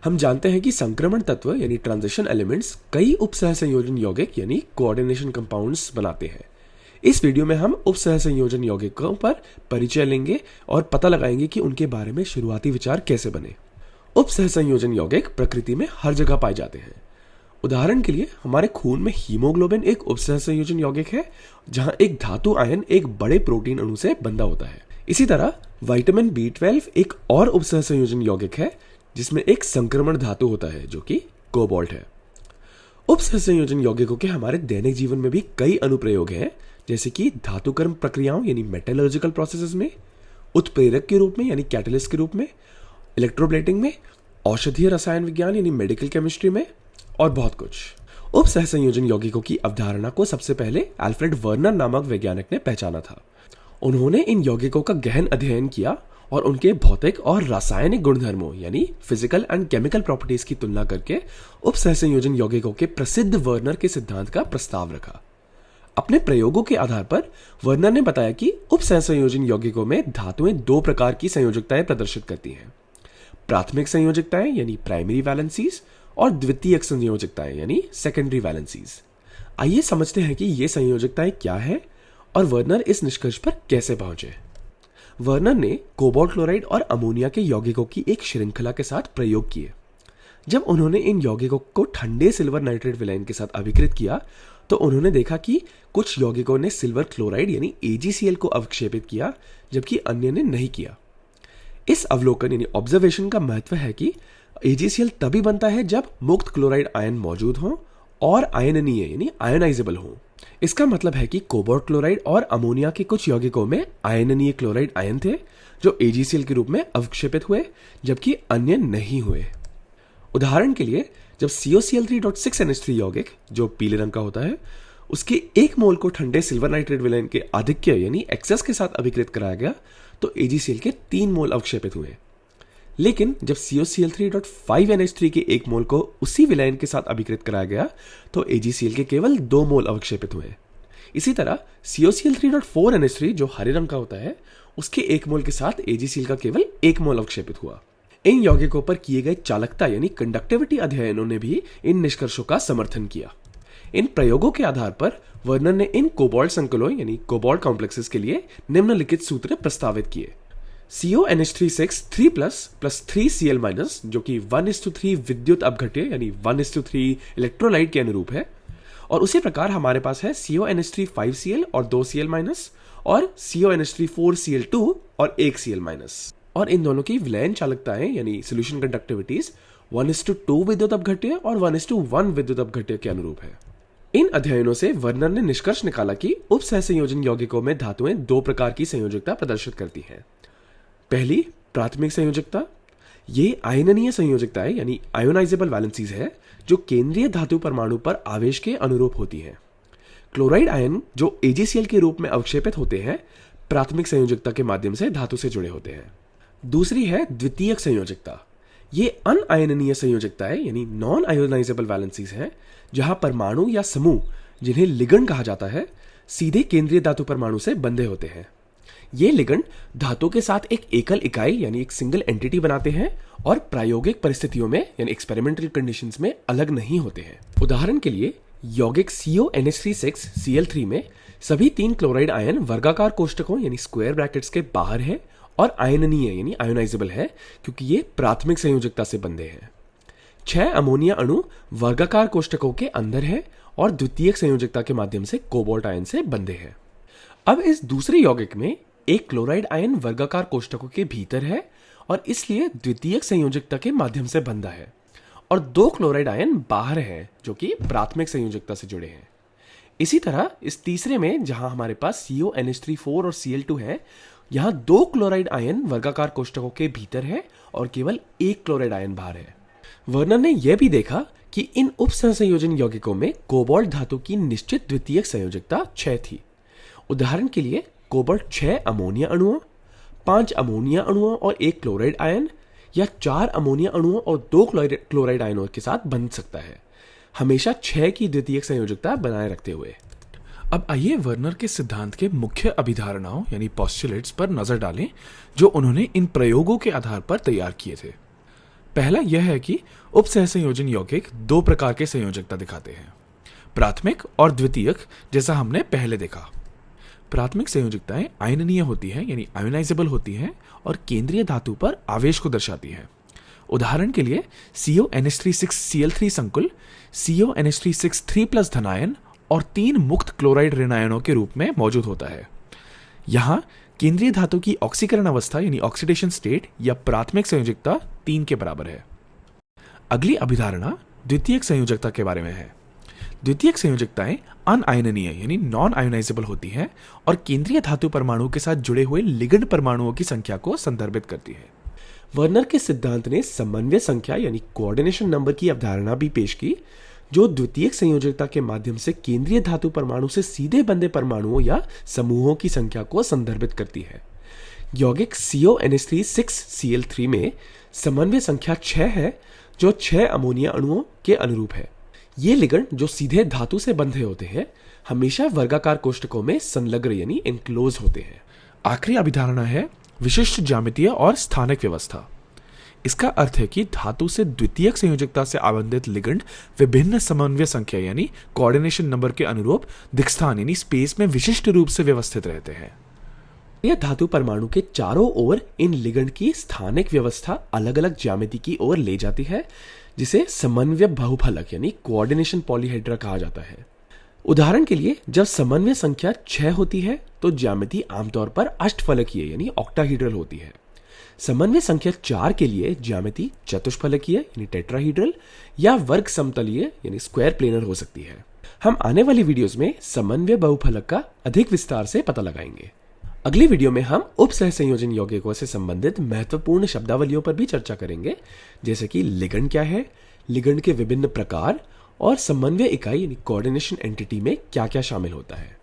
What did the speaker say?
हम जानते हैं कि संक्रमण तत्व यानी ट्रांजिशन एलिमेंट्स कई उपसह संयोजन यौगिक यानी कोऑर्डिनेशन कंपाउंड्स बनाते हैं। इस वीडियो में हम उपसह संयोजन यौगिकों पर परिचय लेंगे और पता लगाएंगे कि उनके बारे में शुरुआती विचार कैसे बने। उपसह संयोजन यौगिक प्रकृति में हर जगह पाए जाते हैं। उदाहरण के लिए हमारे खून में हीमोग्लोबिन एक उपसह संयोजन यौगिक है, जहां एक धातु आयन एक बड़े प्रोटीन अणु से बंधा होता है। इसी तरह विटामिन B12 एक और उपसह संयोजन यौगिक है, जिसमें एक संक्रमण धातु होता है जो कि कोबाल्ट है। उपसह संयोजन यौगिकों के हमारे दैनिक जीवन में भी कई अनुप्रयोग हैं, जैसे कि धातुकर्म प्रक्रियाओं यानी मेटलर्जिकल प्रोसेसेस में, उत्प्रेरक के रूप में यानी कैटलिस्ट के रूप में, इलेक्ट्रोप्लेटिंग में, औषधीय रसायन विज्ञान यानी मेडिकल केमिस्ट्री में और बहुत कुछ। उपसह संयोजन यौगिकों की अवधारणा को सबसे पहले अल्फ्रेड वर्नर नामक वैज्ञानिक ने पहचाना था। उन्होंने इन यौगिकों का गहन अध्ययन किया और उनके भौतिक और रासायनिक गुणधर्मों यानी फिजिकल एंड केमिकल प्रॉपर्टीज की तुलना करके उपसह संयोजन यौगिकों के प्रसिद्ध वर्नर के सिद्धांत का प्रस्ताव रखा। अपने प्रयोगों के आधार पर वर्नर ने बताया कि उपसह संयोजन यौगिकों में धातुएं दो प्रकार की संयोजकताएं प्रदर्शित करती हैं, प्राथमिक संयोजकताएं यानी प्राइमरी वैलेंसीज और द्वितीयक संयोजकताएं यानी सेकेंडरी वैलेंसीज। आइए समझते हैं कि ये संयोजकताएं क्या है और वर्नर इस निष्कर्ष पर कैसे पहुंचे। वर्नर ने कोबाल्ट क्लोराइड और अमोनिया के यौगिकों की एक श्रृंखला के साथ प्रयोग किए। जब उन्होंने इन यौगिकों को ठंडे सिल्वर नाइट्रेट विलायन के साथ अभिकृत किया तो उन्होंने देखा कि कुछ यौगिकों ने सिल्वर क्लोराइड यानी AgCl को अवक्षेपित किया, जबकि अन्य ने नहीं किया। इस अवलोकन यानी ऑब्जर्वेशन का महत्व है कि AgCl तभी बनता है जब मुक्त क्लोराइड आयन मौजूद हो और आयननीय यानी आयोनाइजेबल हो। इसका मतलब है कि कोबाल्ट क्लोराइड और अमोनिया के कुछ यौगिकों में आयननीय क्लोराइड आयन थे जो AgCl के रूप में अवक्षेपित हुए, जबकि अन्य नहीं हुए। उदाहरण के लिए जब COCl3.6NH3 यौगिक जो पीले रंग का होता है उसके एक मोल को ठंडे सिल्वर नाइट्रेट विलायन के आधिक्य यानी एक्सेस के साथ अभिकृत कराया गया तो AgCl के 3 मोल अवक्षेपित हुए। लेकिन जब COCl3.5NH3 के एक मोल को उसी विलायन के साथ अभिकृत कराया गया तो AgCl के केवल 2 मोल अवक्षेपित हुए। इसी तरह COCl3.4NH3 जो हरे रंग का होता है उसके एक मोल के साथ AgCl का केवल 1 मोल अवक्षेपित हुआ। इन यौगिकों पर किए गए चालकता यानी कंडक्टिविटी अध्ययनों ने भी इन निष्कर्षों का समर्थन किया। इन प्रयोगों के आधार पर वर्नर ने इन कोबाल्ट संकुलों यानी कोबाल्ट कॉम्प्लेक्सेस के लिए निम्नलिखित सूत्र प्रस्तावित किए। CONH3 3+ 3Cl- जो कि 1:3 विद्युत अपघट्य यानी 1:3 इलेक्ट्रोलाइट के अनुरूप है, और उसी प्रकार हमारे पास है CONH3 5Cl और 2Cl- और CONH3 4Cl2 और 1Cl-, और इन दोनों की विलयन चालकताएं यानी सोल्यूशन कंडक्टिविटीज 1:2 विद्युत अपघट्य और 1:1 विद्युत अपघट्य के अनुरूप है। इन अध्ययनों से वर्नर ने निष्कर्ष निकाला कि उपसह संयोजन यौगिकों में धातुएं दो प्रकार की संयोजकता प्रदर्शित करती हैं। पहली प्राथमिक संयोजकता, ये आयननीय संयोजकताएं यानी आयोनाइजेबल वैलेंसीज है जो केंद्रीय धातु परमाणु पर आवेश के अनुरूप होती हैं। क्लोराइड आयन जो AgCl के रूप में अवक्षेपित होते हैं प्राथमिक संयोजकता के माध्यम से धातु से जुड़े होते हैं। दूसरी है द्वितीयक संयोजकता, ये अनआयननीय संयोजकताएं यानी नॉन आयोनाइजेबल वैलेंसीज हैं जहां परमाणु या समूह जिन्हें लिगंड कहा जाता है सीधे केंद्रीय धातु परमाणु से बंधे होते हैं। ये लिगंड धातु के साथ एक एकल इकाई यानी एक सिंगल एंटिटी बनाते हैं और प्रायोगिक परिस्थितियों में यानी एक्सपेरिमेंटल कंडीशंस में अलग नहीं होते हैं। उदाहरण के लिए यौगिक CONH3 में सभी 3 क्लोराइड आयन वर्गाकार कोष्ठकों यानी स्क्वायर ब्रैकेट्स के बाहर है और आयननीय यानी आयोनाइजेबल है क्योंकि ये प्राथमिक संयोजकता से बंधे हैं। 6 अमोनिया अणु वर्गाकार कोष्ठकों के अंदर है और द्वितीयक संयोजकता के माध्यम से कोबाल्ट आयन से बंधे हैं। अब इस दूसरे यौगिक में एक क्लोराइड आयन वर्गाकार कोष्ठकों के भीतर है और इसलिए द्वितीयक संयोजकता के माध्यम से बंधा है, और 2 क्लोराइड आयन बाहर हैं जो कि प्राथमिक संयोजकता से जुड़े हैं। इसी तरह इस तीसरे में जहां हमारे पास CONH3 4 और Cl2 है, यहां 2 क्लोराइड आयन वर्गाकार कोष्ठकों के भीतर है और केवल 1 क्लोराइड आयन बाहर है। वर्नर ने यह भी देखा कि इन उपसह संयोजन यौगिकों में कोबाल्ट धातु की निश्चित द्वितीयक संयोजकता 6 थी। उदाहरण के लिए कोबाल्ट 6 अमोनिया अणुओं, 5 अमोनिया अणुओं और 1 क्लोराइड आयन, या 4 अमोनिया अणुओं और 2 क्लोराइड आयनों के साथ बंध सकता है, हमेशा 6 की द्वितीयक संयोजकता बनाए रखते हुए। अब आइए वर्नर के सिद्धांत के मुख्य अभिधारणाओं यानी पोस्टुलेट्स पर नजर डालें जो उन्होंने इन प्रयोगों के आधार पर तैयार किए थे। पहला यह है कि उप सहसंयोजन यौगिक दो प्रकार के संयोजकता दिखाते हैं, प्राथमिक और द्वितीयक, जैसा हमने पहले देखा। प्राथमिक संयोजकताएं आयननीय होती हैं यानी आयोनाइजेबल होती हैं और केंद्रीय धातु पर आवेश को दर्शाती हैं। उदाहरण के लिए CONH3 संकुल CONH3 3+ धनायन और 3 मुक्त क्लोराइड ऋण आयनों के रूप में मौजूद होता है। यहाँ केंद्रीय धातु की ऑक्सीकरण अवस्था यानी ऑक्सीडेशन स्टेट या प्राथमिक संयोजकता 3 के बराबर है। अगली अभिधारणा द्वितीयक संयोजकता के बारे में है। द्वितीयक संयोजकताएं अनआयननीय यानी नॉन आयोनाइजेबल होती हैं और केंद्रीय धातु परमाणु के साथ जुड़े हुए लिगेंड परमाणुओं की संख्या को संदर्भित करती है। वर्नर के सिद्धांत ने समन्वय संख्या यानी कोऑर्डिनेशन नंबर की अवधारणा भी पेश की, जो द्वितीयक संयोजकता के माध्यम से केंद्रीय धातु परमाणु से सीधे बंधे परमाणुओं या समूहों की संख्या को संदर्भित करती है। यौगिक CONH3 में समन्वय संख्या 6 है, जो 6 अमोनिया अणुओं के अनुरूप है। ये लिगेंड जो सीधे धातु से बंधे होते हैं हमेशा वर्गाकार कोष्ठकों में संलग्न यानी एनक्लोज होते हैं। आखिरी अभिधारणा है विशिष्ट ज्यामितीय और स्थानिक व्यवस्था। इसका अर्थ है कि धातु से द्वितीयक संयोजकता से आबंधित लिगेंड विभिन्न समन्वय संख्या यानी कोऑर्डिनेशन नंबर के अनुरूप दिक्स्थान यानी स्पेस में विशिष्ट रूप से व्यवस्थित रहते हैं। यह धातु परमाणु के चारों ओर इन लिगेंड की स्थानिक व्यवस्था अलग अलग ज्यामिति की ओर ले जाती है, जिसे समन्वय बहुफलक यानी कोऑर्डिनेशन पॉलीहेड्रा कहा जाता है। उदाहरण के लिए जब समन्वय संख्या 6 होती है तो ज्यामिति आमतौर पर अष्टफलकीय यानी ऑक्टाहीड्रल होती है। समन्वय संख्या 4 के लिए ज्यामिति चतुष्फलकीय यानी टेट्राहीड्रल या वर्ग समतलीय यानी स्क्वायर प्लेनर हो सकती है। हम आने वाली वीडियोस में समन्वय बहुफलक का अधिक विस्तार से पता लगाएंगे। अगली वीडियो में हम उप सहसंयोजन यौगिकों से संबंधित महत्वपूर्ण शब्दावलियों पर भी चर्चा करेंगे, जैसे कि लिगेंड क्या है, लिगेंड के विभिन्न प्रकार और समन्वय इकाई यानी कोऑर्डिनेशन एंटिटी में क्या क्या शामिल होता है।